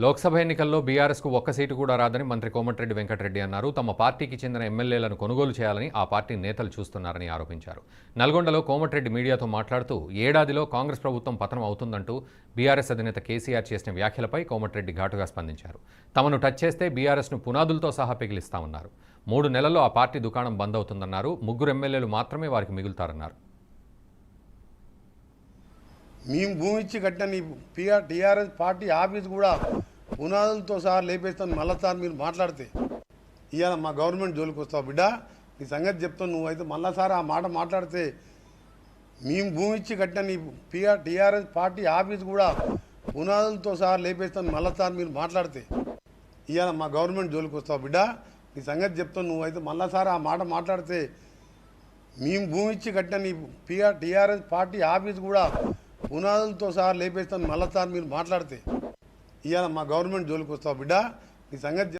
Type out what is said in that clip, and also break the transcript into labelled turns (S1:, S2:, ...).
S1: లోక్సభ ఎన్నికల్లో బీఆర్ఎస్కు ఒక్క సీటు కూడా రాదని మంత్రి కోమటిరెడ్డి వెంకటరెడ్డి అన్నారు. తమ పార్టీకి చెందిన ఎమ్మెల్యేలను కొనుగోలు చేయాలని ఆ పార్టీ నేతలు చూస్తున్నారని ఆరోపించారు. నల్గొండలో కోమటిరెడ్డి మీడియాతో మాట్లాడుతూ ఏడాదిలో కాంగ్రెస్ ప్రభుత్వం పతనం అవుతుందంటూ బీఆర్ఎస్ అధినేత కేసీఆర్ చేసిన వ్యాఖ్యలపై కోమటిరెడ్డి ఘాటుగా స్పందించారు. తమను టచ్ చేస్తే బీఆర్ఎస్ను పునాదులతో సహా పిగిలిస్తామన్నారు. 3 నెలల్లో ఆ పార్టీ దుకాణం బంద్ అవుతుందన్నారు. 3 ఎమ్మెల్యేలు మాత్రమే వారికి మిగులుతారన్నారు.
S2: మేము భూమి ఇచ్చి కట్టిన టీఆర్ఎస్ పార్టీ ఆఫీస్ కూడా పునాదులతో సహా లేపేస్తాను. మళ్ళా సార్ మీరు మాట్లాడితే ఇవాళ మా గవర్నమెంట్ జోలికి వస్తావు బిడ్డ, నీ సంగతి చెప్తాను. నువ్వైతే మళ్ళా సార్ ఆ మాట మాట్లాడితే మేము భూమి ఇచ్చి కట్టిన టీఆర్ఎస్ పార్టీ ఆఫీస్ కూడా పునాదులతో సహా లేపేస్తాను. మళ్ళా సార్ మీరు మాట్లాడితే ఇవాళ మా గవర్నమెంట్ జోలికి వస్తావు బిడ్డ, నీ సంగతి చెప్తాను. నువ్వైతే మళ్ళా సార్ ఆ మాట మాట్లాడితే మేము భూమి ఇచ్చి కట్టిన టీఆర్ఎస్ పార్టీ ఆఫీస్ కూడా పునాదులతో సహా లేపేస్తాను. మళ్ళా సార్ మీరు మాట్లాడితే ఇవాళ మా గవర్నమెంట్ జోలికి వస్తావు బిడ్డ, నీ సంగతి